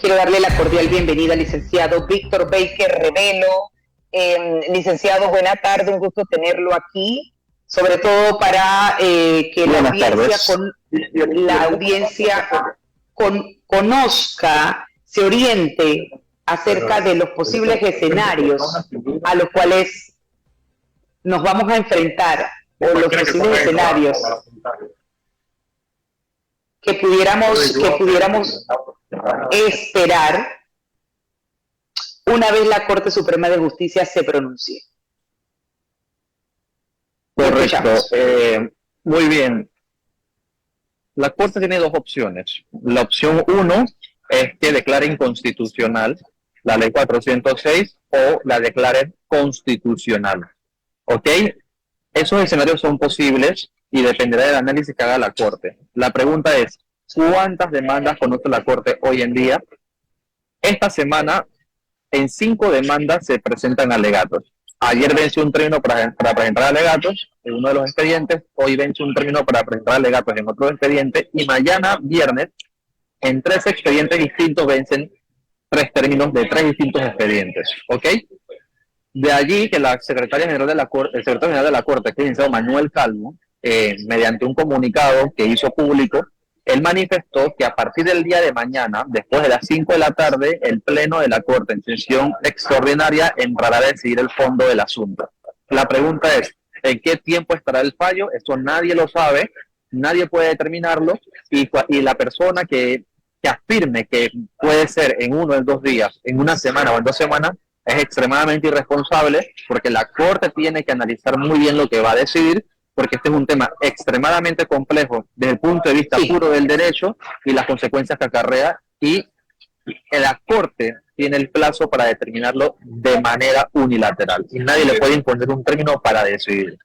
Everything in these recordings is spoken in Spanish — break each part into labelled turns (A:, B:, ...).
A: quiero darle la cordial bienvenida al licenciado Víctor Baker Revelo. Licenciado, buena tarde, un gusto tenerlo aquí, sobre todo para que la audiencia conozca, se oriente acerca de los posibles escenarios a los cuales nos vamos a enfrentar, o los posibles escenarios que pudiéramos esperar una vez la Corte Suprema de Justicia se pronuncie.
B: Correcto. Muy bien. La Corte tiene dos opciones. La opción 1 es que declare inconstitucional la Ley 406 o la declare constitucional. ¿Ok? Esos escenarios son posibles y dependerá del análisis que haga la Corte. La pregunta es, ¿cuántas demandas conoce la Corte hoy en día? Esta semana, en 5 demandas se presentan alegatos. Ayer venció un término para presentar alegatos en uno de los expedientes, hoy vence un término para presentar alegatos en otro expediente, y mañana, viernes, en 3 expedientes distintos vencen 3 términos de 3 distintos expedientes. ¿Ok? De allí que la secretaria general de la Corte, el secretario general de la Corte, que es el licenciado Manuel Calvo, mediante un comunicado que hizo público, él manifestó que a partir del día de mañana, después de las 5 de la tarde, el Pleno de la Corte, en sesión extraordinaria, entrará a decidir el fondo del asunto. La pregunta es, ¿en qué tiempo estará el fallo? Eso nadie lo sabe, nadie puede determinarlo, y la persona que afirme que puede ser en 1 o 2 días, en 1 semana o en 2 semanas, es extremadamente irresponsable, porque la Corte tiene que analizar muy bien lo que va a decidir, porque este es un tema extremadamente complejo desde el punto de vista puro del derecho y las consecuencias que acarrea, y la Corte tiene el plazo para determinarlo de manera unilateral y nadie le puede imponer un término para decidir.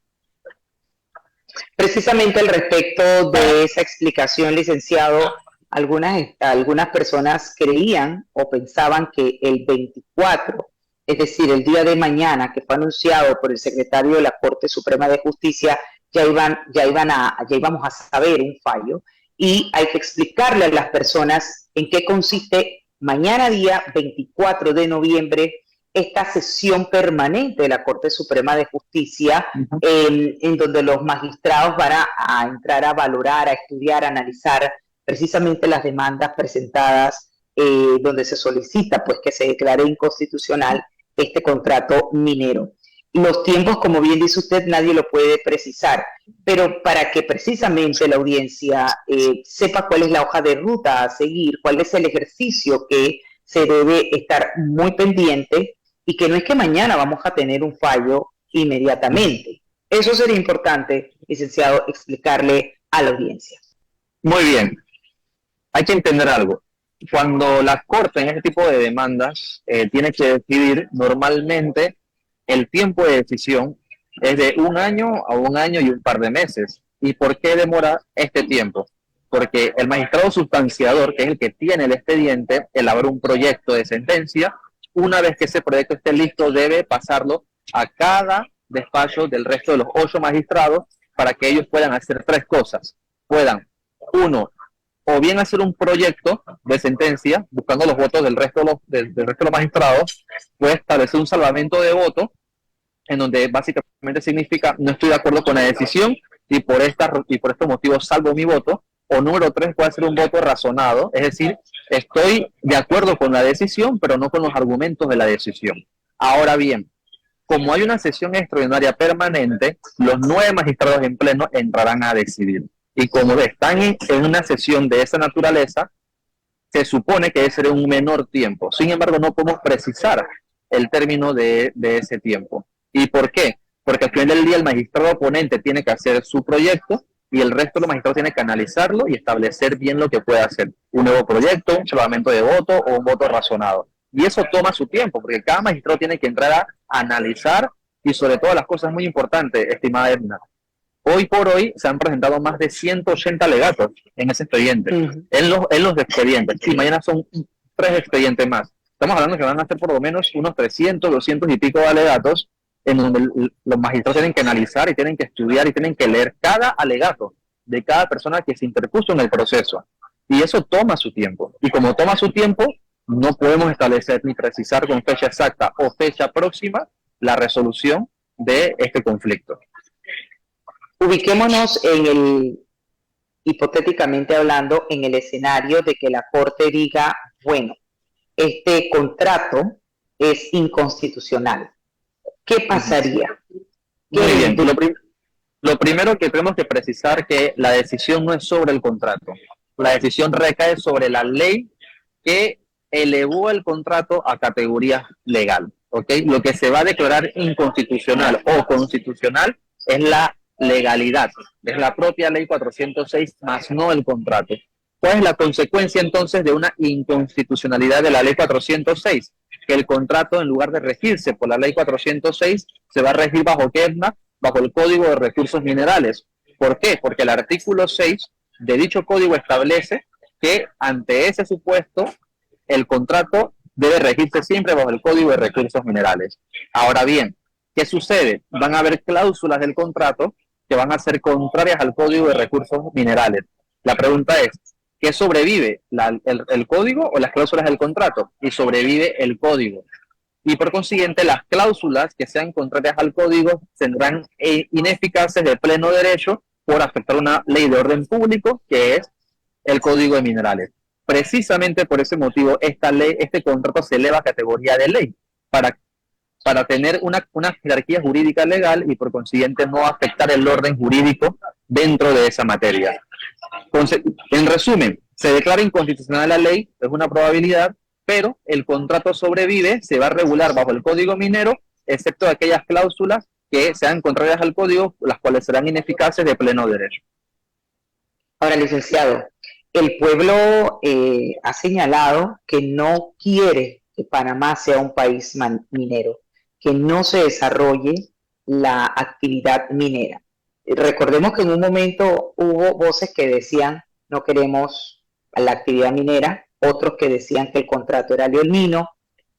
A: Precisamente al respecto de esa explicación, licenciado, algunas personas creían o pensaban que el 24, es decir, el día de mañana, que fue anunciado por el secretario de la Corte Suprema de Justicia, ya íbamos a saber un fallo, y hay que explicarle a las personas en qué consiste mañana, día 24 de noviembre, esta sesión permanente de la Corte Suprema de Justicia, en donde los magistrados van a entrar a valorar, a estudiar, a analizar precisamente las demandas presentadas, donde se solicita pues que se declare inconstitucional este contrato minero. Los tiempos, como bien dice usted, nadie lo puede precisar, pero para que precisamente la audiencia sepa cuál es la hoja de ruta a seguir, cuál es el ejercicio que se debe estar muy pendiente, y que no es que mañana vamos a tener un fallo inmediatamente. Eso sería importante, licenciado, explicarle a la audiencia.
B: Muy bien. Hay que entender algo. Cuando la Corte en este tipo de demandas tiene que decidir, normalmente el tiempo de decisión es de 1 año a 1 año y un par de meses. ¿Y por qué demora este tiempo? Porque el magistrado sustanciador, que es el que tiene el expediente, elabora un proyecto de sentencia. Una vez que ese proyecto esté listo, debe pasarlo a cada despacho del resto de los 8 magistrados para que ellos puedan hacer 3 cosas. Puedan, 1, o bien hacer un proyecto de sentencia, buscando los votos del resto de los magistrados, puede establecer un salvamento de voto, en donde básicamente significa no estoy de acuerdo con la decisión y por estos motivos salvo mi voto. O número 3, puede ser un voto razonado, es decir, estoy de acuerdo con la decisión, pero no con los argumentos de la decisión. Ahora bien, como hay una sesión extraordinaria permanente, los 9 magistrados en pleno entrarán a decidir. Y como están en una sesión de esa naturaleza, se supone que debe ser un menor tiempo. Sin embargo, no podemos precisar el término de ese tiempo. ¿Y por qué? Porque al final del día el magistrado oponente tiene que hacer su proyecto y el resto de los magistrados tiene que analizarlo y establecer bien lo que puede hacer. Un nuevo proyecto, un salvamento de voto o un voto razonado. Y eso toma su tiempo, porque cada magistrado tiene que entrar a analizar, y sobre todo las cosas muy importantes, estimada Edna. Hoy por hoy se han presentado más de 180 alegatos en ese expediente, en los expedientes. Sí, mañana son 3 expedientes más. Estamos hablando que van a ser por lo menos unos 300, 200 y pico de alegatos, en donde los magistrados tienen que analizar y tienen que estudiar y tienen que leer cada alegato de cada persona que se interpuso en el proceso. Y eso toma su tiempo. Y como toma su tiempo, no podemos establecer ni precisar con fecha exacta o fecha próxima la resolución de este conflicto.
A: Ubiquémonos en el, hipotéticamente hablando, en el escenario de que la Corte diga, bueno, este contrato es inconstitucional. ¿Qué pasaría?
B: Muy bien. Lo primero que tenemos que precisar que la decisión no es sobre el contrato. La decisión recae sobre la ley que elevó el contrato a categoría legal. ¿Okay? Lo que se va a declarar inconstitucional o constitucional es la legalidad, es la propia ley 406 más no el contrato. ¿Cuál es la consecuencia entonces de una inconstitucionalidad de la ley 406? Que el contrato, en lugar de regirse por la ley 406, se va a regir bajo ¿qué? Bajo el Código de Recursos Minerales. ¿Por qué? Porque el artículo 6 de dicho código establece que ante ese supuesto el contrato debe regirse siempre bajo el Código de Recursos Minerales. Ahora bien, ¿qué sucede? Van a haber cláusulas del contrato que van a ser contrarias al Código de Recursos Minerales. La pregunta es, ¿qué sobrevive? ¿El código o las cláusulas del contrato? Y sobrevive el código. Y por consiguiente, las cláusulas que sean contrarias al código tendrán ineficaces de pleno derecho por afectar una ley de orden público, que es el Código de Minerales. Precisamente por ese motivo, este contrato se eleva a categoría de ley, para tener una jerarquía jurídica legal y por consiguiente no afectar el orden jurídico dentro de esa materia. Entonces, en resumen, se declara inconstitucional la ley, es una probabilidad, pero el contrato sobrevive, se va a regular bajo el Código Minero, excepto aquellas cláusulas que sean contrarias al código, las cuales serán ineficaces de pleno derecho.
A: Ahora, licenciado, el pueblo ha señalado que no quiere que Panamá sea un país minero, que no se desarrolle la actividad minera. Recordemos que en un momento hubo voces que decían no queremos la actividad minera, otros que decían que el contrato era leonino,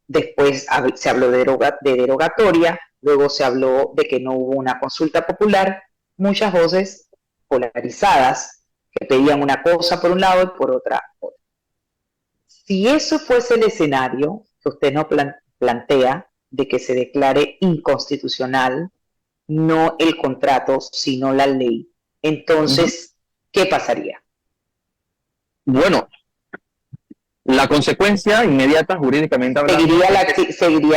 A: después se habló de derogatoria, luego se habló de que no hubo una consulta popular, muchas voces polarizadas que pedían una cosa por un lado y por otra. Si eso fuese el escenario que usted nos plantea de que se declare inconstitucional no el contrato, sino la ley, entonces, ¿qué pasaría?
B: Bueno, la consecuencia inmediata jurídicamente hablando...
A: ¿Seguiría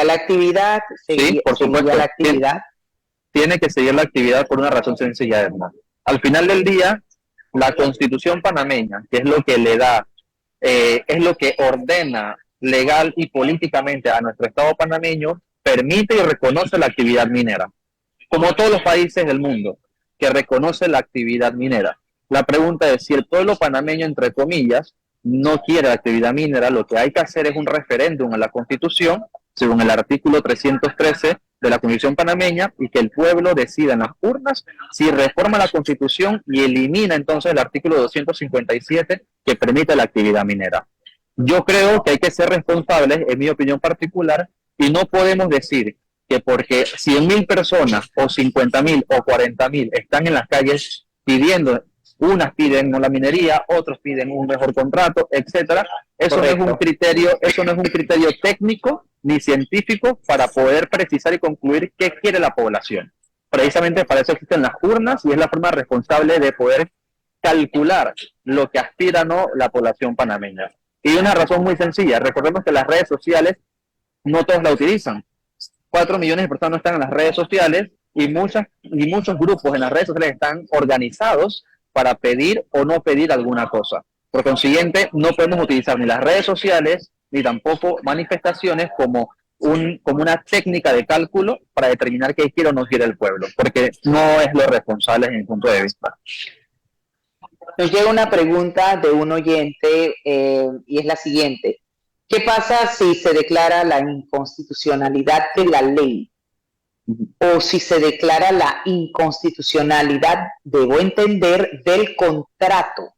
A: la actividad?
B: Sí, por supuesto.
A: La actividad?
B: Tiene que seguir la actividad por una razón sencilla, hermano. Al final del día, la Constitución panameña, que es lo que le da, es lo que ordena legal y políticamente a nuestro Estado panameño, permite y reconoce la actividad minera, como todos los países del mundo que reconoce la actividad minera. La pregunta es, si el pueblo panameño, entre comillas, no quiere la actividad minera, lo que hay que hacer es un referéndum a la Constitución, según el artículo 313 de la Constitución panameña, y que el pueblo decida en las urnas si reforma la Constitución y elimina entonces el artículo 257 que permite la actividad minera. Yo creo que hay que ser responsables, en mi opinión particular, y no podemos decir que porque 100.000 personas o 50.000 o 40.000 están en las calles pidiendo, unas piden la minería, otros piden un mejor contrato, etcétera. Eso no es un criterio técnico ni científico para poder precisar y concluir qué quiere la población. Precisamente para eso existen las urnas y es la forma responsable de poder calcular lo que aspira o no la población panameña. Y una razón muy sencilla, recordemos que las redes sociales no todos la utilizan. 4 millones de personas no están en las redes sociales y muchos grupos en las redes sociales están organizados para pedir o no pedir alguna cosa. Por consiguiente, no podemos utilizar ni las redes sociales ni tampoco manifestaciones como una técnica de cálculo para determinar qué quiere o no quiere el pueblo, porque no es lo responsable en mi punto de vista.
A: Nos llega una pregunta de un oyente y es la siguiente. ¿Qué pasa si se declara la inconstitucionalidad de la ley? O si se declara la inconstitucionalidad, debo entender, del contrato.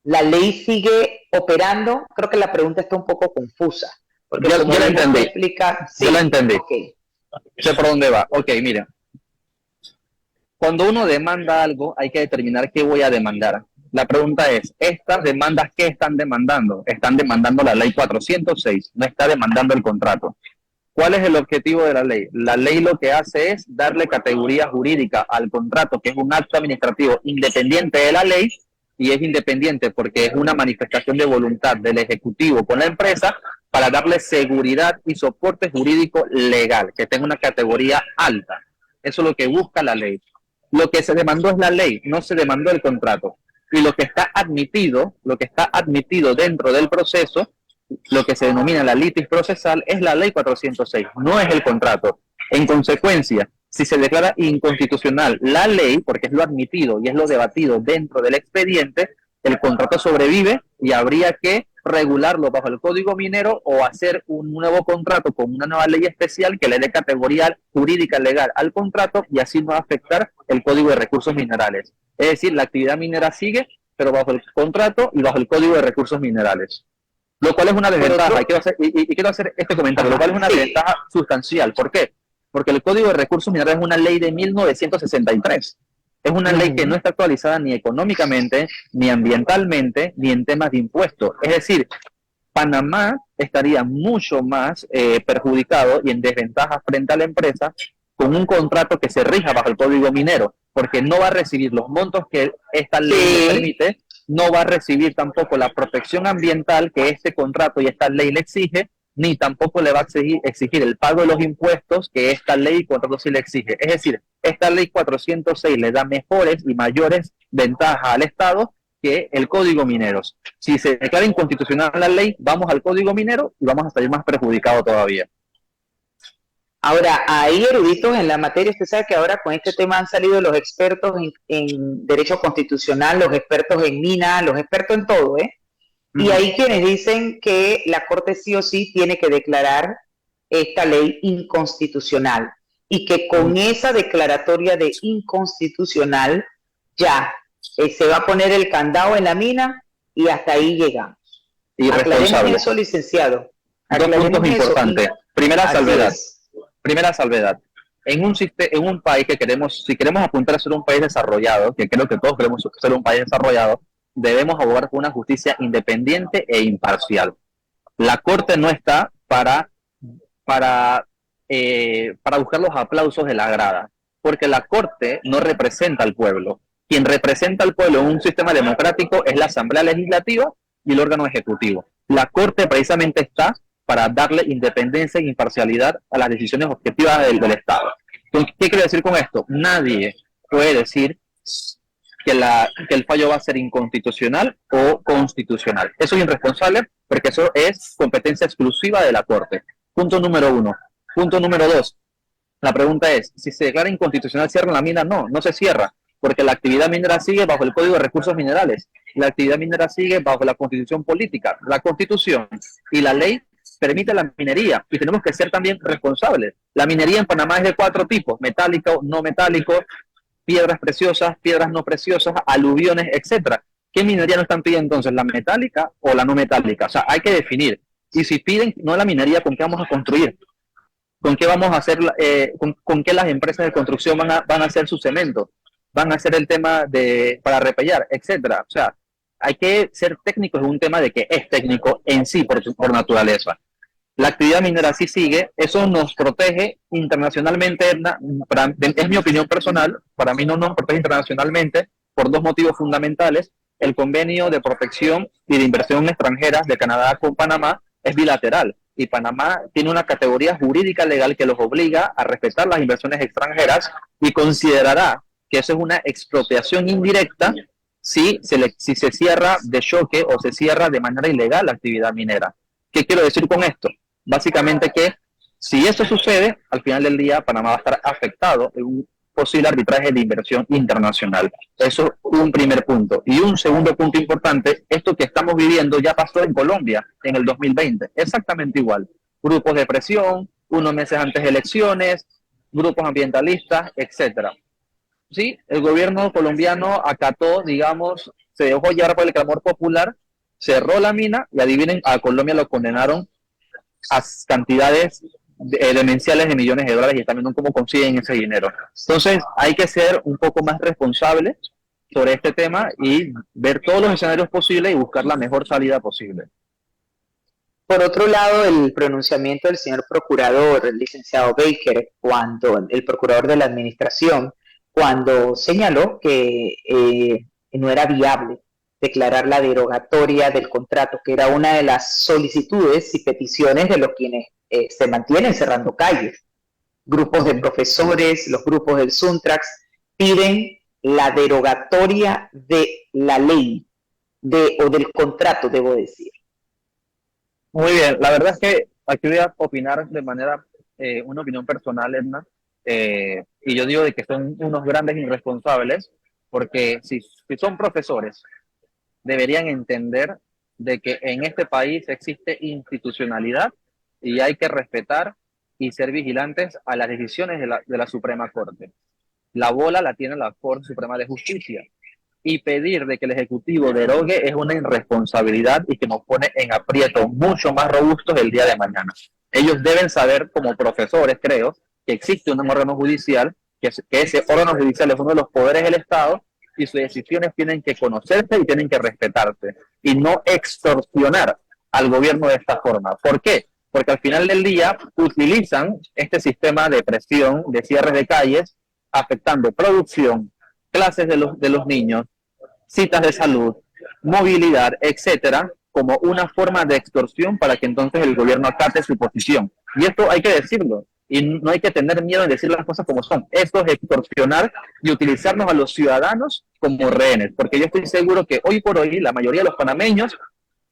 A: ¿La ley sigue operando? Creo que la pregunta está un poco confusa. Porque
B: yo la entendí.
A: Sí,
B: yo la entendí.
A: Okay.
B: Sé por dónde va. Ok, mira. Cuando uno demanda algo, hay que determinar qué voy a demandar. La pregunta es, ¿estas demandas qué están demandando? Están demandando la ley 406, no está demandando el contrato. ¿Cuál es el objetivo de la ley? La ley lo que hace es darle categoría jurídica al contrato, que es un acto administrativo independiente de la ley, y es independiente porque es una manifestación de voluntad del Ejecutivo con la empresa para darle seguridad y soporte jurídico legal, que tenga una categoría alta. Eso es lo que busca la ley. Lo que se demandó es la ley, no se demandó el contrato. Y lo que está admitido dentro del proceso, lo que se denomina la litis procesal, es la ley 406, no es el contrato. En consecuencia, si se declara inconstitucional la ley, porque es lo admitido y es lo debatido dentro del expediente, el contrato sobrevive y habría que regularlo bajo el Código Minero o hacer un nuevo contrato con una nueva ley especial que le dé categoría jurídica legal al contrato y así no va a afectar el Código de Recursos Minerales. Es decir, la actividad minera sigue, pero bajo el contrato y bajo el Código de Recursos Minerales. Lo cual es una desventaja, y quiero hacer este comentario, lo cual es una desventaja sustancial. ¿Por qué? Porque el Código de Recursos Minerales es una ley de 1963. Es una ley que no está actualizada ni económicamente, ni ambientalmente, ni en temas de impuestos. Es decir, Panamá estaría mucho más perjudicado y en desventaja frente a la empresa con un contrato que se rija bajo el Código Minero, porque no va a recibir los montos que esta ley le permite, no va a recibir tampoco la protección ambiental que este contrato y esta ley le exige, ni tampoco le va a exigir el pago de los impuestos que esta ley y contrato sí le exige. Es decir, esta ley 406 le da mejores y mayores ventajas al Estado que el Código Mineros. Si se declara inconstitucional la ley, vamos al Código Minero y vamos a salir más perjudicados todavía.
A: Ahora, hay eruditos en la materia. Usted sabe que ahora con este tema han salido los expertos en derecho constitucional, los expertos en mina, los expertos en todo, ¿eh? Y hay quienes dicen que la Corte sí o sí tiene que declarar esta ley inconstitucional y que con esa declaratoria de inconstitucional ya se va a poner el candado en la mina y hasta ahí llegamos. Aclaremos eso, licenciado.
B: Dos puntos importantes. Primera salvedad. En un país que si queremos apuntar a ser un país desarrollado, que creo que todos queremos ser un país desarrollado, debemos abogar por una justicia independiente e imparcial. La Corte no está para buscar los aplausos de la grada, porque la Corte no representa al pueblo. Quien representa al pueblo en un sistema democrático es la Asamblea Legislativa y el órgano ejecutivo. La Corte precisamente está para darle independencia e imparcialidad a las decisiones objetivas del Estado. Entonces, ¿qué quiero decir con esto? Nadie puede decir que el fallo va a ser inconstitucional o constitucional. Eso es irresponsable porque eso es competencia exclusiva de la Corte. Punto número 1. Punto número 2. La pregunta es, si se declara inconstitucional, ¿cierra la mina? No, no se cierra, porque la actividad minera sigue bajo el Código de Recursos Minerales. La actividad minera sigue bajo la Constitución política. La Constitución y la ley permite la minería y tenemos que ser también responsables. La minería en Panamá es de 4 tipos, metálico, no metálico, piedras preciosas, piedras no preciosas, aluviones, etcétera. ¿Qué minería nos están pidiendo entonces? ¿La metálica o la no metálica? O sea, hay que definir. Y si piden no la minería, ¿con qué vamos a construir? ¿Con qué vamos a hacer? ¿Con qué las empresas de construcción van a hacer su cemento? ¿Van a hacer el tema para repellar, etcétera? O sea, hay que ser técnicos en un tema de que es técnico en sí por naturaleza. La actividad minera sí sigue, eso nos protege internacionalmente, es mi opinión personal, para mí no nos protege internacionalmente por 2 motivos fundamentales. El convenio de protección y de inversión extranjera de Canadá con Panamá es bilateral y Panamá tiene una categoría jurídica legal que los obliga a respetar las inversiones extranjeras y considerará que eso es una expropiación indirecta si se cierra de choque o se cierra de manera ilegal la actividad minera. ¿Qué quiero decir con esto? Básicamente que si eso sucede, al final del día Panamá va a estar afectado en un posible arbitraje de inversión internacional. Eso es un primer punto. Y un segundo punto importante, esto que estamos viviendo ya pasó en Colombia en el 2020, exactamente igual. Grupos de presión, unos meses antes de elecciones, grupos ambientalistas, etcétera. Sí, el gobierno colombiano acató, digamos, se dejó llevar por el clamor popular, cerró la mina y adivinen, a Colombia lo condenaron a cantidades demenciales de millones de dólares y también cómo consiguen ese dinero. Entonces hay que ser un poco más responsables sobre este tema y ver todos los escenarios posibles y buscar la mejor salida posible.
A: Por otro lado, el pronunciamiento del señor procurador, el licenciado Baker, el procurador de la administración, cuando señaló que no era viable declarar la derogatoria del contrato, que era una de las solicitudes y peticiones de los quienes se mantienen cerrando calles. Grupos de profesores, los grupos del Suntrax, piden la derogatoria de la ley, o del contrato, debo decir.
B: Muy bien, la verdad es que aquí voy a opinar de manera, una opinión personal, Edna, y yo digo de que son unos grandes irresponsables, porque si son profesores, deberían entender de que en este país existe institucionalidad y hay que respetar y ser vigilantes a las decisiones de la Suprema Corte. La bola la tiene la Corte Suprema de Justicia. Y pedir de que el Ejecutivo derogue es una irresponsabilidad y que nos pone en aprietos mucho más robustos el día de mañana. Ellos deben saber, como profesores, creo, que existe un órgano judicial, que ese órgano judicial es uno de los poderes del Estado y sus decisiones tienen que conocerse y tienen que respetarse y no extorsionar al gobierno de esta forma. ¿Por qué? Porque al final del día utilizan este sistema de presión, de cierres de calles, afectando producción, clases de los niños, citas de salud, movilidad, etcétera, como una forma de extorsión para que entonces el gobierno acate su posición. Y esto hay que decirlo, y no hay que tener miedo en decir las cosas como son. Esto es extorsionar y utilizarnos a los ciudadanos como rehenes, porque yo estoy seguro que hoy por hoy la mayoría de los panameños,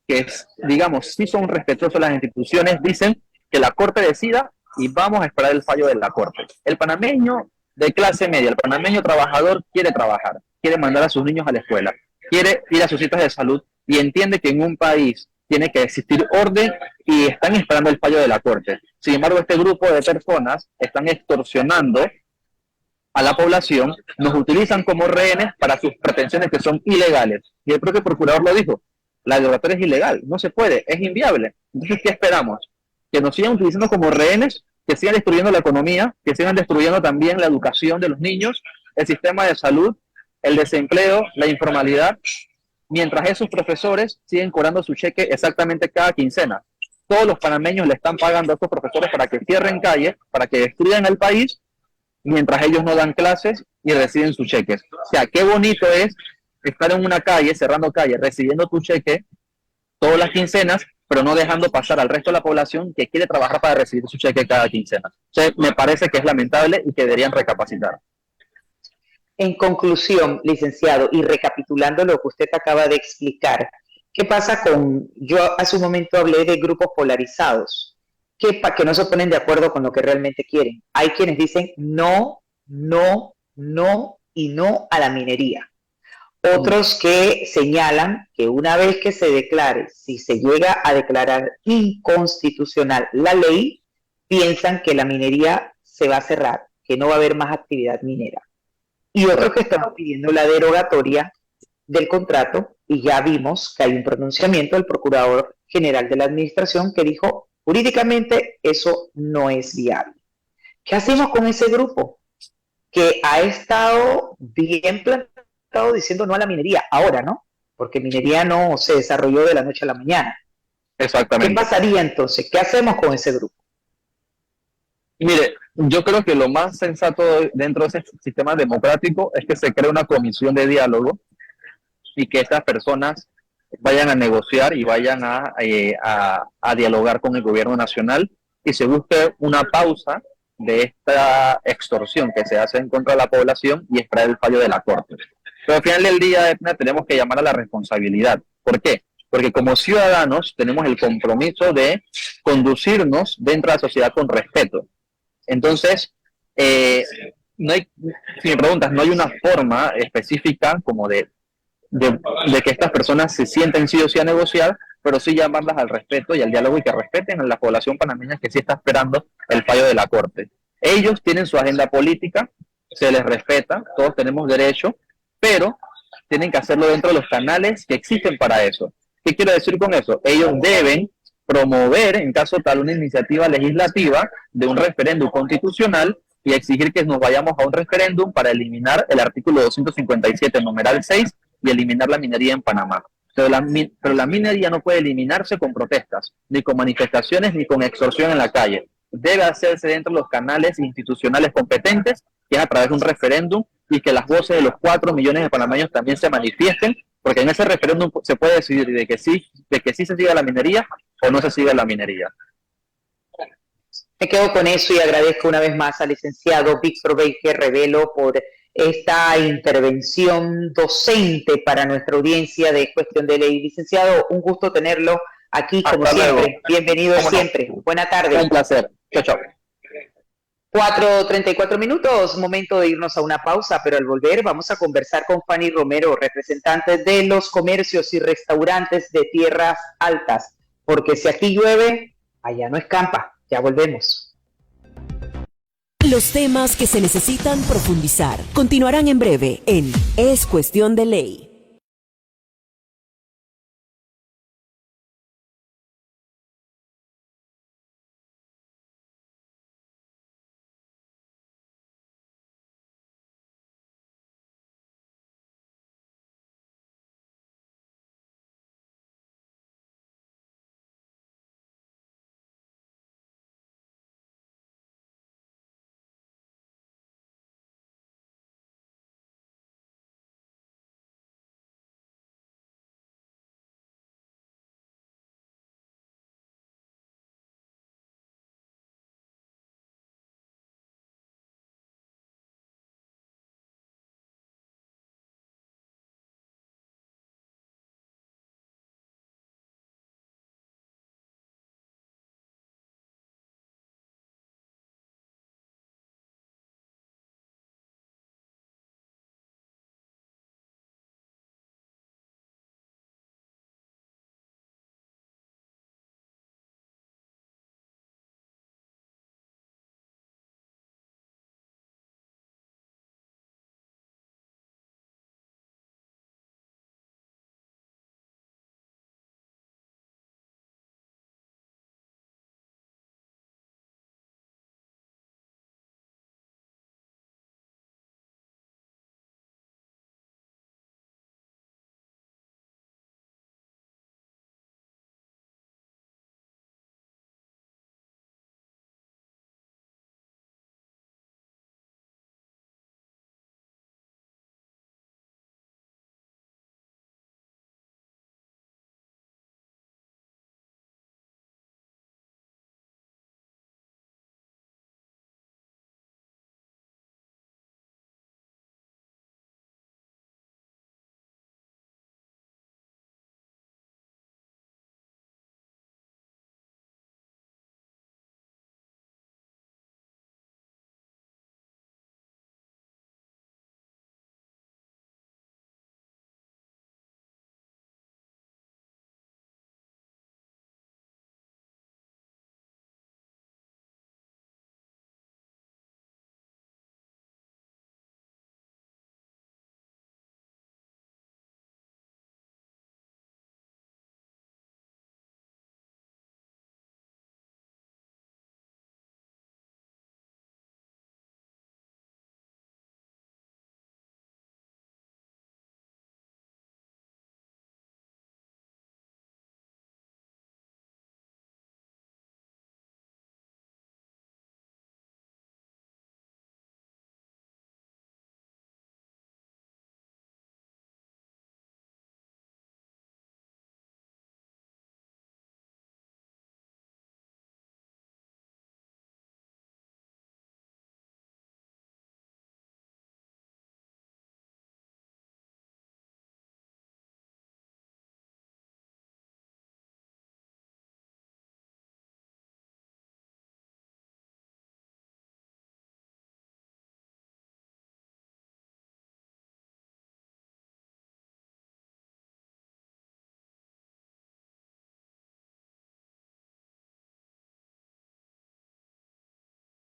B: que digamos, sí son respetuosos de las instituciones, dicen que la Corte decida y vamos a esperar el fallo de la Corte. El panameño de clase media, el panameño trabajador quiere trabajar, quiere mandar a sus niños a la escuela, quiere ir a sus citas de salud y entiende que en un país tiene que existir orden y están esperando el fallo de la Corte. Sin embargo, este grupo de personas están extorsionando a la población, nos utilizan como rehenes para sus pretensiones que son ilegales. Y el propio procurador lo dijo, la derogatoria es ilegal, no se puede, es inviable. Entonces, ¿qué esperamos? Que nos sigan utilizando como rehenes, que sigan destruyendo la economía, que sigan destruyendo también la educación de los niños, el sistema de salud, el desempleo, la informalidad, mientras esos profesores siguen cobrando su cheque exactamente cada quincena. Todos los panameños le están pagando a estos profesores para que cierren calles, para que destruyan el país, mientras ellos no dan clases y reciben sus cheques. O sea, qué bonito es estar en una calle, cerrando calles, recibiendo tu cheque todas las quincenas, pero no dejando pasar al resto de la población que quiere trabajar para recibir su cheque cada quincena. O sea, me parece que es lamentable y que deberían recapacitar.
A: En conclusión, licenciado, y recapitulando lo que usted acaba de explicar, ¿qué pasa yo hace un momento hablé de grupos polarizados, que no se ponen de acuerdo con lo que realmente quieren? Hay quienes dicen no, no, no y no a la minería. Otros que señalan que una vez que se declare, si se llega a declarar inconstitucional la ley, piensan que la minería se va a cerrar, que no va a haber más actividad minera. Y otros que están pidiendo la derogatoria del contrato, y ya vimos que hay un pronunciamiento del Procurador General de la Administración que dijo, jurídicamente eso no es viable. ¿Qué hacemos con ese grupo que ha estado bien plantado diciendo no a la minería ahora, ¿no? Porque minería no se desarrolló de la noche a la mañana.
B: Exactamente.
A: ¿Qué pasaría entonces? ¿Qué hacemos con ese grupo?
B: Mire, yo creo que lo más sensato dentro de ese sistema democrático es que se cree una comisión de diálogo y que estas personas vayan a negociar y vayan a dialogar con el gobierno nacional y se busque una pausa de esta extorsión que se hace en contra de la población y esperar el fallo de la Corte. Pero al final del día, Edna, tenemos que llamar a la responsabilidad. ¿Por qué? Porque como ciudadanos tenemos el compromiso de conducirnos dentro de la sociedad con respeto. Entonces, no hay, si me preguntas, no hay una forma específica como de que estas personas se sienten sí o sí a negociar, pero sí llamarlas al respeto y al diálogo y que respeten a la población panameña que sí está esperando el fallo de la Corte. Ellos tienen su agenda política, se les respeta, todos tenemos derecho, pero tienen que hacerlo dentro de los canales que existen para eso. ¿Qué quiero decir con eso? Ellos deben promover, en caso tal, una iniciativa legislativa de un referéndum constitucional y exigir que nos vayamos a un referéndum para eliminar el artículo 257, numeral 6, y eliminar la minería en Panamá. Pero la minería no puede eliminarse con protestas, ni con manifestaciones, ni con extorsión en la calle. Debe hacerse dentro de los canales institucionales competentes, que es a través de un referéndum, y que las voces de los 4 millones de panameños también se manifiesten, porque en ese referéndum se puede decidir de que sí se siga la minería o no se siga la minería.
A: Me quedo con eso y agradezco una vez más al licenciado Víctor Baker Revelo por esta intervención docente para nuestra audiencia de Cuestión de Ley. Licenciado, un gusto tenerlo aquí como
B: Hasta
A: siempre.
B: Luego.
A: Bienvenido siempre. Buena tarde.
B: Un placer. Chao, chao.
A: 4:34 minutos, momento de irnos a una pausa, pero al volver vamos a conversar con Fanny Romero, representante de los comercios y restaurantes de Tierras Altas, porque si aquí llueve, allá no escampa. Ya volvemos.
C: Los temas que se necesitan profundizar continuarán en breve en Es Cuestión de Ley.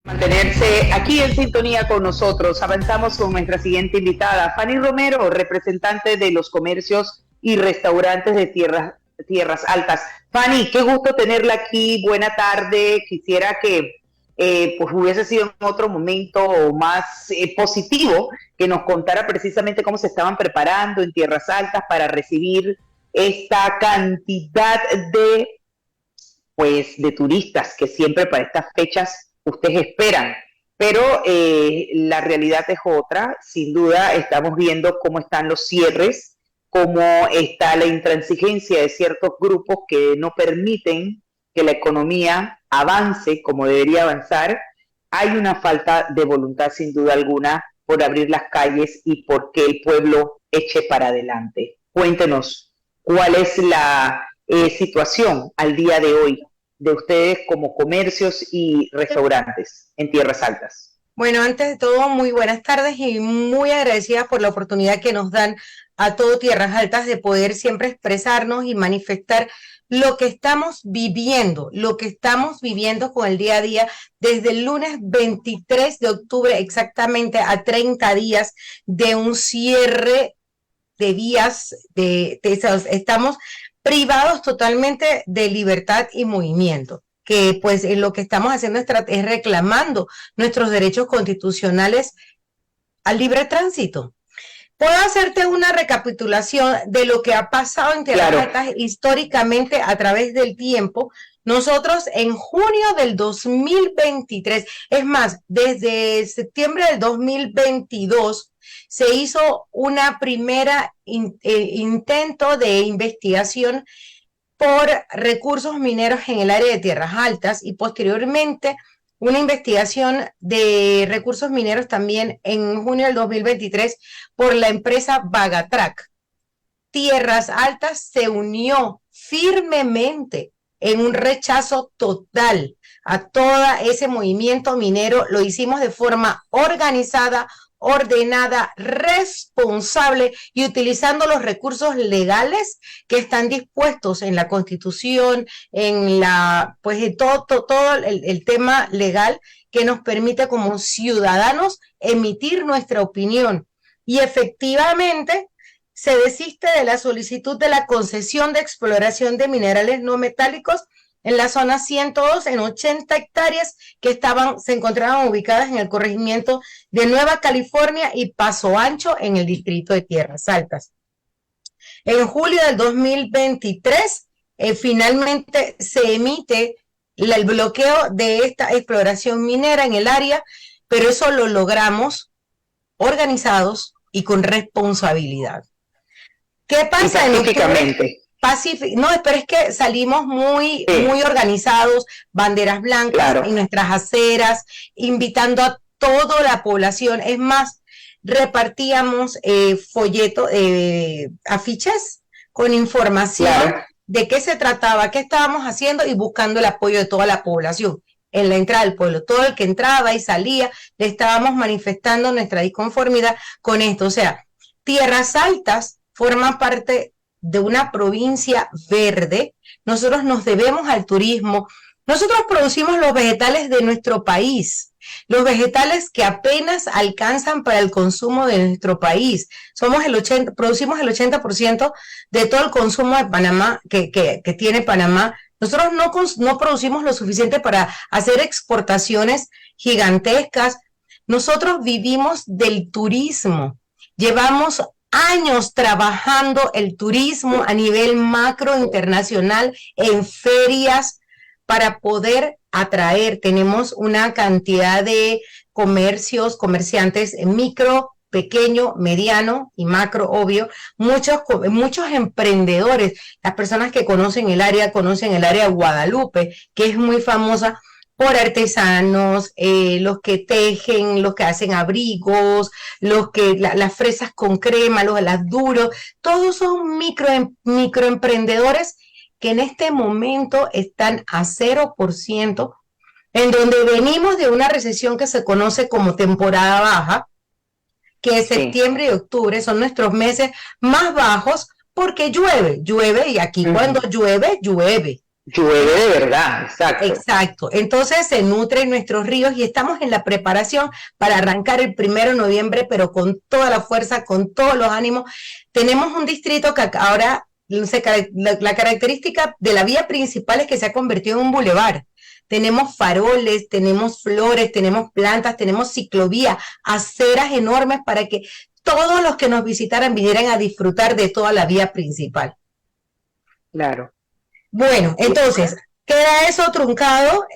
A: Mantenerse aquí en sintonía con nosotros. Avanzamos con nuestra siguiente invitada, Fanny Romero, representante de los comercios y restaurantes de Tierras Altas. Fanny, qué gusto tenerla aquí. Buena tarde. Quisiera que pues hubiese sido en otro momento más positivo que nos contara precisamente cómo se estaban preparando en Tierras Altas para recibir esta cantidad de, pues, de turistas que siempre para estas fechas ustedes esperan. Pero la realidad es otra, sin duda estamos viendo cómo están los cierres, cómo está la intransigencia de ciertos grupos que no permiten que la economía avance como debería avanzar. Hay una falta de voluntad sin duda alguna por abrir las calles y por que el pueblo eche para adelante. Cuéntenos, ¿cuál es la situación al día de hoy de ustedes como comercios y restaurantes en Tierras Altas?
D: Bueno, antes de todo, muy buenas tardes y muy agradecida por la oportunidad que nos dan a todo Tierras Altas de poder siempre expresarnos y manifestar lo que estamos viviendo con el día a día desde el lunes 23 de octubre, exactamente a 30 días de un cierre de vías, estamos privados totalmente de libertad y movimiento, que pues lo que estamos haciendo es reclamando nuestros derechos constitucionales al libre tránsito. Puedo hacerte una recapitulación de lo que ha pasado en Tierras Altas históricamente a través del tiempo. Nosotros en junio del 2023, es más, desde septiembre del 2022, se hizo una primera intento de investigación por recursos mineros en el área de Tierras Altas y posteriormente una investigación de recursos mineros también en junio del 2023 por la empresa Vagatrac. Tierras Altas se unió firmemente en un rechazo total a todo ese movimiento minero. Lo hicimos de forma organizada, ordenada, responsable y utilizando los recursos legales que están dispuestos en la Constitución, en todo el tema legal que nos permite como ciudadanos emitir nuestra opinión. Y efectivamente se desiste de la solicitud de la concesión de exploración de minerales no metálicos en la zona 102, en 80 hectáreas que se encontraban ubicadas en el corregimiento de Nueva California y Paso Ancho en el distrito de Tierras Altas. En julio del 2023, finalmente se emite el bloqueo de esta exploración minera en el área, pero eso lo logramos organizados y con responsabilidad. ¿Qué pasa en octubre? No, pero es que salimos muy organizados, banderas blancas en nuestras aceras, invitando a toda la población. Es más, repartíamos folletos, afiches con información de qué se trataba, qué estábamos haciendo y buscando el apoyo de toda la población en la entrada del pueblo. Todo el que entraba y salía, le estábamos manifestando nuestra disconformidad con esto. O sea, Tierras Altas forman parte de una provincia verde. Nosotros nos debemos al turismo. Nosotros producimos los vegetales de nuestro país, los vegetales que apenas alcanzan para el consumo de nuestro país. Producimos el 80% de todo el consumo de Panamá que tiene Panamá. Nosotros no producimos lo suficiente para hacer exportaciones gigantescas. Nosotros vivimos del turismo. Llevamos años trabajando el turismo a nivel macro internacional en ferias para poder atraer. Tenemos una cantidad de comerciantes micro, pequeño, mediano y macro, obvio, muchos emprendedores. Las personas que conocen el área de Guadalupe, que es muy famosa por artesanos, los que tejen, los que hacen abrigos, las fresas con crema, las duros, todos son microemprendedores que en este momento están a 0%, en donde venimos de una recesión que se conoce como temporada baja, que septiembre y octubre son nuestros meses más bajos porque llueve y aquí cuando llueve.
A: Llueve de verdad, exacto.
D: Exacto. Entonces se nutren nuestros ríos y estamos en la preparación para arrancar el 1 de noviembre, pero con toda la fuerza, con todos los ánimos. Tenemos un distrito que ahora la característica de la vía principal es que se ha convertido en un bulevar. Tenemos faroles, tenemos flores, tenemos plantas, tenemos ciclovía, aceras enormes para que todos los que nos visitaran vinieran a disfrutar de toda la vía principal.
A: Claro.
D: Bueno, entonces, queda eso truncado,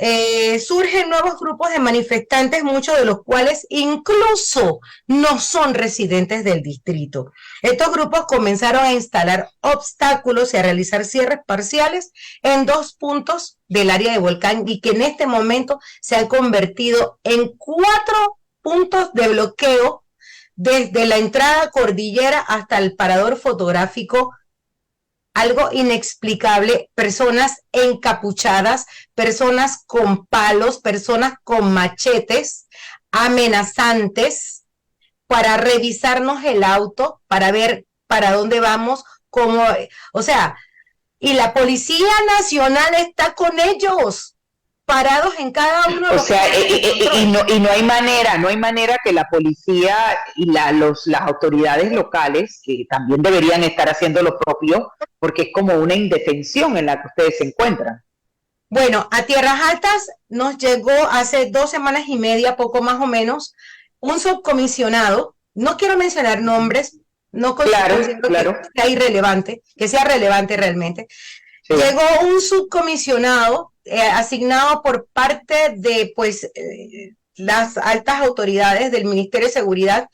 D: surgen nuevos grupos de manifestantes, muchos de los cuales incluso no son residentes del distrito. Estos grupos comenzaron a instalar obstáculos y a realizar cierres parciales en 2 puntos del área de Volcán y que en este momento se han convertido en 4 puntos de bloqueo desde la entrada cordillera hasta el parador fotográfico. Algo inexplicable, personas encapuchadas, personas con palos, personas con machetes, amenazantes, para revisarnos el auto, para ver para dónde vamos, cómo, o sea, y la Policía Nacional está con ellos, parados en cada uno de los...
A: O sea, y no hay manera que la policía y las autoridades locales, que también deberían estar haciendo lo propio, porque es como una indefensión en la que ustedes se encuentran.
D: Bueno, a Tierras Altas nos llegó hace 2 semanas y media, poco más o menos, un subcomisionado, no quiero mencionar nombres, no considero
A: claro.
D: que sea relevante realmente. Sí. Llegó un subcomisionado asignado por parte de las altas autoridades del Ministerio de Seguridad.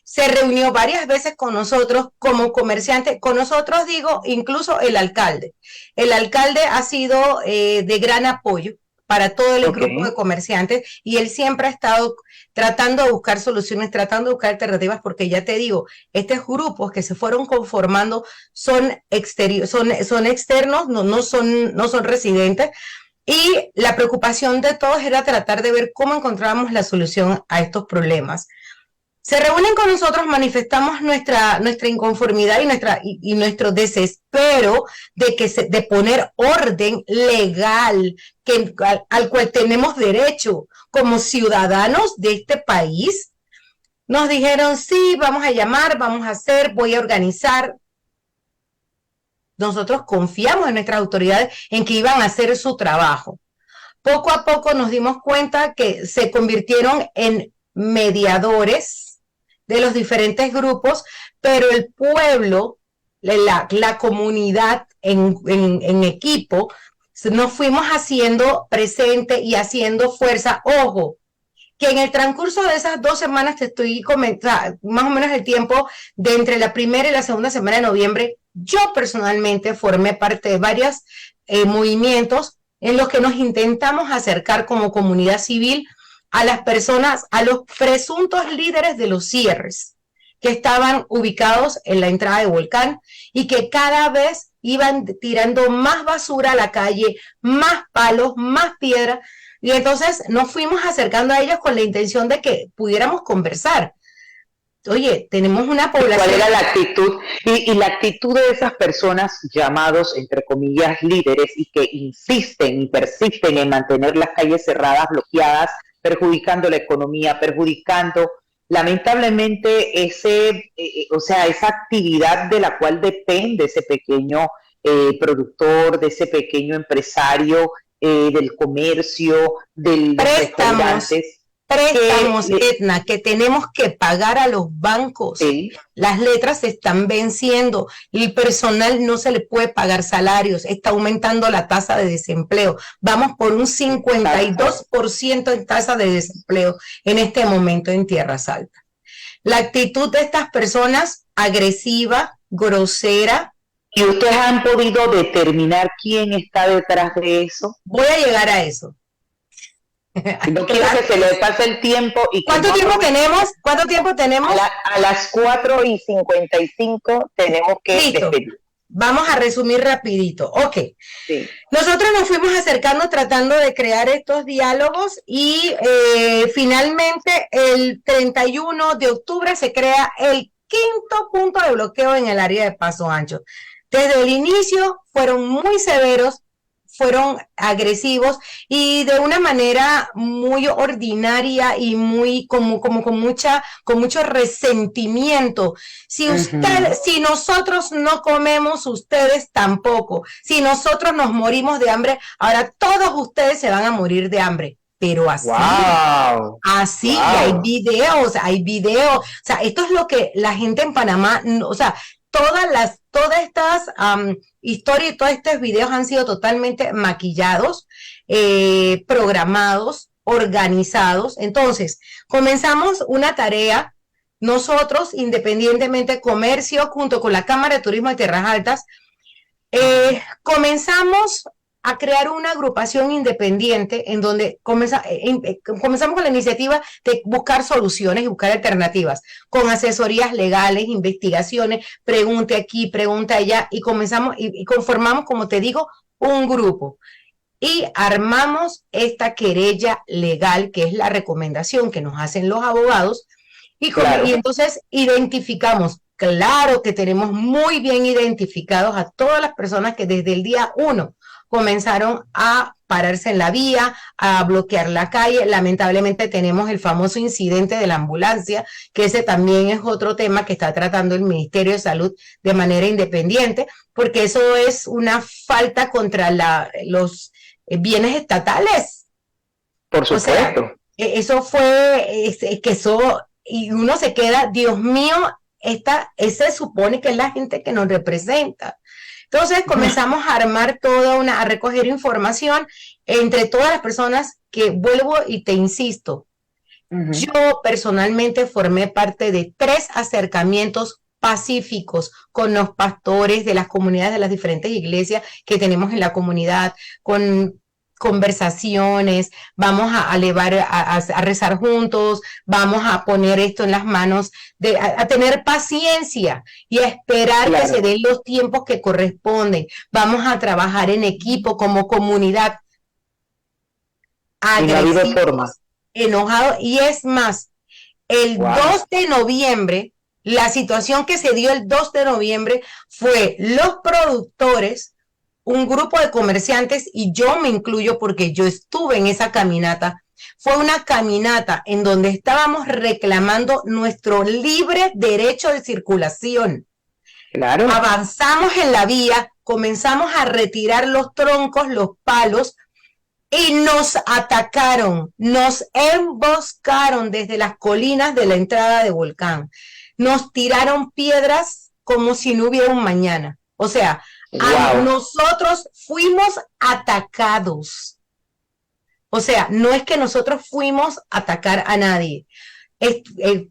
D: Se reunió varias veces con nosotros como comerciantes, con nosotros digo, incluso el alcalde. El alcalde ha sido de gran apoyo para todo el grupo de comerciantes y él siempre ha estado tratando de buscar soluciones, tratando de buscar alternativas, porque ya te digo, estos grupos que se fueron conformando son externos, no son residentes, y la preocupación de todos era tratar de ver cómo encontrábamos la solución a estos problemas. Se reúnen con nosotros, manifestamos nuestra inconformidad y nuestro desespero de poner orden legal al cual tenemos derecho como ciudadanos de este país. Nos dijeron, sí, vamos a llamar, vamos a hacer, voy a organizar. Nosotros confiamos en nuestras autoridades en que iban a hacer su trabajo. Poco a poco nos dimos cuenta que se convirtieron en mediadores de los diferentes grupos, pero el pueblo, la comunidad en equipo, nos fuimos haciendo presente y haciendo fuerza. Ojo, que en el transcurso de esas 2 semanas te estoy comentando, más o menos el tiempo de entre la primera y la segunda semana de noviembre, yo personalmente formé parte de varios movimientos en los que nos intentamos acercar como comunidad civil a las personas, a los presuntos líderes de los cierres que estaban ubicados en la entrada de Volcán y que cada vez iban tirando más basura a la calle, más palos, más piedra, y entonces nos fuimos acercando a ellos con la intención de que pudiéramos conversar. Oye, tenemos una población...
A: ¿Cuál era la actitud? Y la actitud de esas personas llamados, entre comillas, líderes, y que insisten y persisten en mantener las calles cerradas, bloqueadas, perjudicando la economía, perjudicando lamentablemente esa actividad de la cual depende ese pequeño productor, de ese pequeño empresario, del comercio, de los restaurantes.
D: Préstamos, Edna, que tenemos que pagar a los bancos. Sí. Las letras se están venciendo, el personal no se le puede pagar salarios, está aumentando la tasa de desempleo. Vamos por un 52% en tasa de desempleo en este momento en Tierras Altas. La actitud de estas personas, agresiva, grosera.
A: ¿Y ustedes han podido determinar quién está detrás de eso?
D: Voy a llegar a eso.
A: No quiero que se le pase el tiempo. Y
D: ¿Cuánto tiempo tenemos? ¿Cuánto tiempo tenemos?
A: A las 4:55 tenemos que despedir.
D: Vamos a resumir rapidito. Ok. Sí. Nosotros nos fuimos acercando tratando de crear estos diálogos y finalmente el 31 de octubre se crea el 5º punto de bloqueo en el área de Paso Ancho. Desde el inicio fueron muy severos, fueron agresivos y de una manera muy ordinaria y muy como con mucho resentimiento. Si nosotros no comemos, ustedes tampoco. Si nosotros nos morimos de hambre, ahora todos ustedes se van a morir de hambre. Pero así, así, wow. Y hay videos, o sea, esto es lo que la gente en Panamá, o sea, todas estas historias y todos estos videos han sido totalmente maquillados, programados, organizados. Entonces, comenzamos una tarea, nosotros, independientemente, comercio, junto con la Cámara de Turismo de Tierras Altas, comenzamos a crear una agrupación independiente en donde comenzamos con la iniciativa de buscar soluciones y buscar alternativas, con asesorías legales, investigaciones, pregunte aquí, pregunta allá, y comenzamos y conformamos, como te digo, un grupo. Y armamos esta querella legal, que es la recomendación que nos hacen los abogados, y entonces identificamos. Claro que tenemos muy bien identificados a todas las personas que desde el día 1 comenzaron a pararse en la vía, a bloquear la calle. Lamentablemente tenemos el famoso incidente de la ambulancia, que ese también es otro tema que está tratando el Ministerio de Salud de manera independiente, porque eso es una falta contra los bienes estatales.
A: Por supuesto.
D: O sea, eso fue, y uno se queda, Dios mío, ese supone que es la gente que nos representa. Entonces comenzamos a armar a recoger información entre todas las personas que vuelvo y te insisto. Yo personalmente formé parte de 3 acercamientos pacíficos con los pastores de las comunidades de las diferentes iglesias que tenemos en la comunidad, con conversaciones, vamos a rezar juntos, vamos a poner esto en las manos, a tener paciencia y a esperar que se den los tiempos que corresponden. Vamos a trabajar en equipo como comunidad. Agresivos, enojados, y es más, el 2 de noviembre, la situación que se dio el 2 de noviembre fue los productores, un grupo de comerciantes, y yo me incluyo porque yo estuve en esa caminata. Fue una caminata en donde estábamos reclamando nuestro libre derecho de circulación.
A: Claro.
D: Avanzamos en la vía, comenzamos a retirar los troncos, los palos, y nos atacaron, nos emboscaron desde las colinas de la entrada de Volcán. Nos tiraron piedras como si no hubiera un mañana. O sea, nosotros fuimos atacados. O sea, no es que nosotros fuimos a atacar a nadie.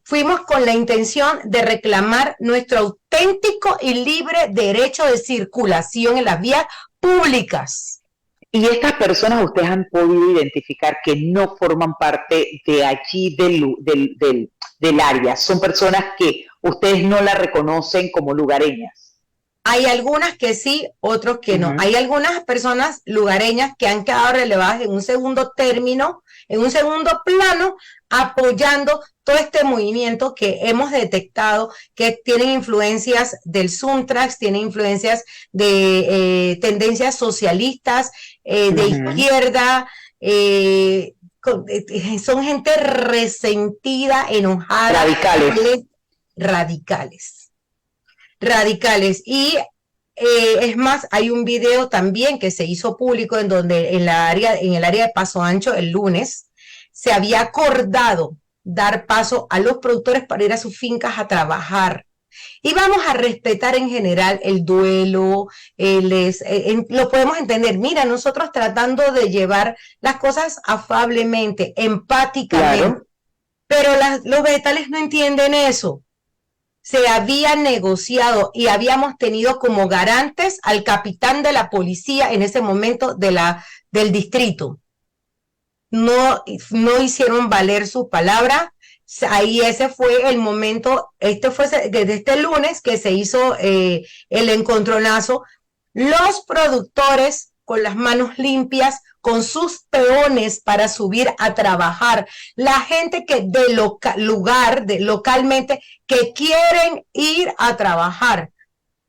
D: Fuimos con la intención de reclamar nuestro auténtico y libre derecho de circulación en las vías públicas.
A: Y estas personas ustedes han podido identificar que no forman parte de allí del área. Son personas que ustedes no la reconocen como lugareñas.
D: Hay algunas que sí, otros que no. Hay algunas personas lugareñas que han quedado relevadas en un segundo término, en un segundo plano, apoyando todo este movimiento que hemos detectado que tienen influencias del Suntrax, tienen influencias de tendencias socialistas, de izquierda, son gente resentida, enojada. Radicales. Y es más, hay un video también que se hizo público en donde en el área de Paso Ancho el lunes se había acordado dar paso a los productores para ir a sus fincas a trabajar. Y vamos a respetar en general el duelo, lo podemos entender. Mira, nosotros tratando de llevar las cosas afablemente, empáticamente, pero los vegetales no entienden eso. Se había negociado y habíamos tenido como garantes al capitán de la policía en ese momento del distrito. No hicieron valer su palabra. Ahí ese fue el momento, desde este lunes que se hizo el encontronazo. Los productores con las manos limpias, con sus peones para subir a trabajar. La gente que localmente que quieren ir a trabajar.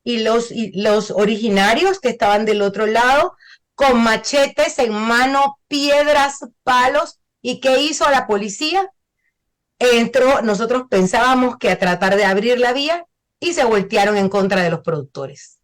D: Y los originarios que estaban del otro lado, con machetes en mano, piedras, palos. ¿Y qué hizo la policía? Entró, nosotros pensábamos que a tratar de abrir la vía y se voltearon en contra de los productores.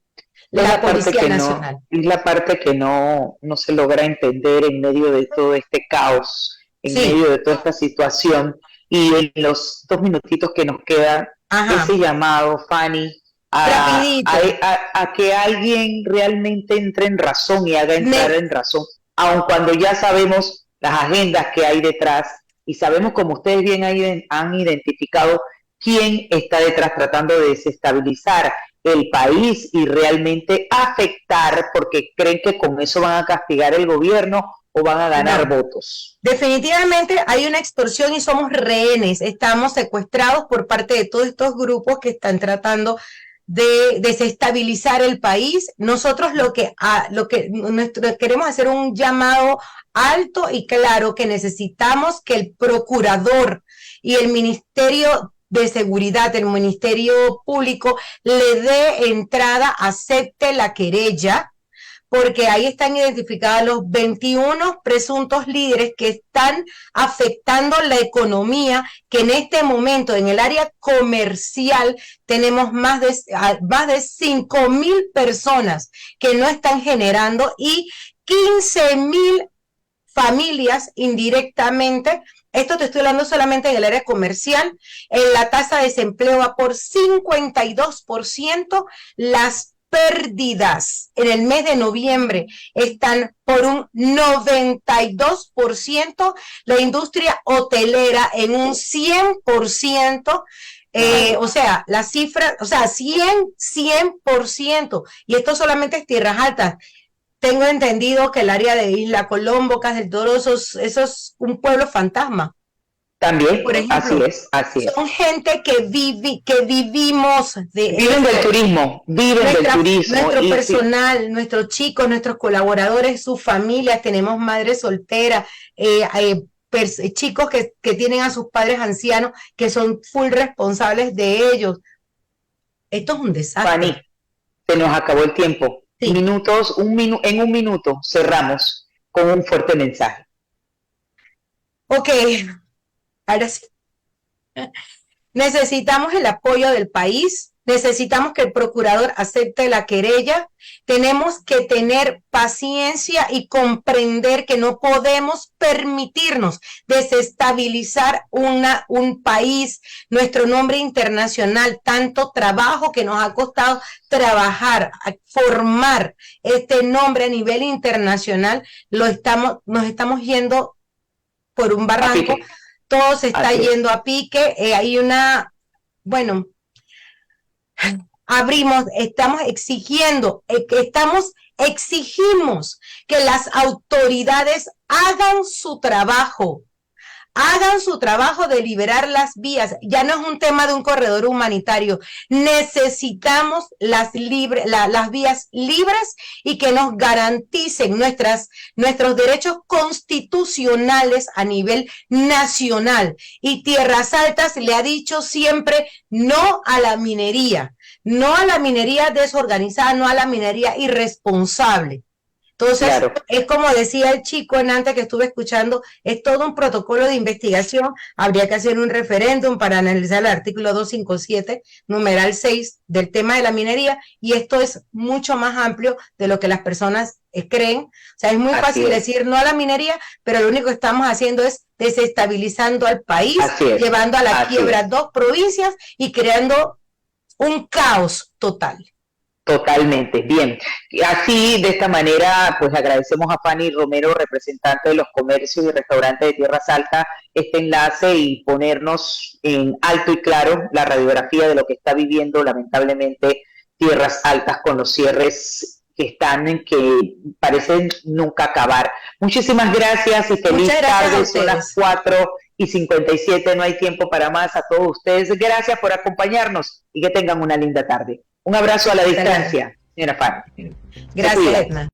D: La Policía Nacional.
A: Es la parte que no se logra entender en medio de todo este caos, en medio de toda esta situación. Y en los 2 minutitos que nos quedan, ese llamado, Fanny, a que alguien realmente entre en razón y haga entrar en razón, aun cuando ya sabemos las agendas que hay detrás y sabemos, como ustedes bien han identificado, quién está detrás tratando de desestabilizar el país y realmente afectar, porque creen que con eso van a castigar el gobierno o van a ganar votos.
D: Definitivamente hay una extorsión y somos rehenes, estamos secuestrados por parte de todos estos grupos que están tratando de desestabilizar el país. Nosotros queremos hacer un llamado alto y claro que necesitamos que el procurador y el Ministerio de Seguridad, el Ministerio Público, le dé entrada, acepte la querella, porque ahí están identificados los 21 presuntos líderes que están afectando la economía, que en este momento en el área comercial tenemos más de 5,000 personas que no están generando y 15,000 familias indirectamente. Esto te estoy hablando solamente en el área comercial. La tasa de desempleo va por 52%. Las pérdidas en el mes de noviembre están por un 92%. La industria hotelera en un 100%. O sea, la cifra, 100%. Y esto solamente es Tierras Altas. Tengo entendido que el área de Isla Colón, Bocas del Toro, eso es un pueblo fantasma.
A: También, por ejemplo, así es.
D: Son gente que vivimos
A: viven del turismo,
D: Nuestro personal, nuestros chicos, nuestros colaboradores, sus familias, tenemos madres solteras, chicos que tienen a sus padres ancianos, que son full responsables de ellos. Esto es un desastre.
A: Fanny, se nos acabó el tiempo. Sí. En un minuto cerramos con un fuerte mensaje.
D: Ok, ahora sí. Necesitamos el apoyo del país, necesitamos que el procurador acepte la querella, tenemos que tener paciencia y comprender que no podemos permitirnos desestabilizar un país, nuestro nombre internacional, tanto trabajo que nos ha costado trabajar, formar este nombre a nivel internacional, nos estamos yendo por un barranco. Todo se está yendo a pique, exigimos que las autoridades hagan su trabajo de liberar las vías. Ya no es un tema de un corredor humanitario, necesitamos las vías libres y que nos garanticen nuestros derechos constitucionales a nivel nacional. Y Tierras Altas le ha dicho siempre no a la minería desorganizada, no a la minería irresponsable. Entonces, es como decía el chico antes que estuve escuchando, es todo un protocolo de investigación, habría que hacer un referéndum para analizar el artículo 257, numeral 6 del tema de la minería, y esto es mucho más amplio de lo que las personas creen. O sea, es muy fácil decir no a la minería, pero lo único que estamos haciendo es desestabilizando al país, llevando a la quiebra 2 provincias y creando un caos total.
A: Totalmente, bien. Así, de esta manera, pues agradecemos a Fanny Romero, representante de los comercios y restaurantes de Tierras Altas, este enlace y ponernos en alto y claro la radiografía de lo que está viviendo, lamentablemente, Tierras Altas con los cierres que parecen nunca acabar. Muchísimas gracias y feliz tarde. Son las 4:57, no hay tiempo para más. A todos ustedes, gracias por acompañarnos y que tengan una linda tarde. Un abrazo a la distancia, señora Fanny.
D: Gracias, Edna.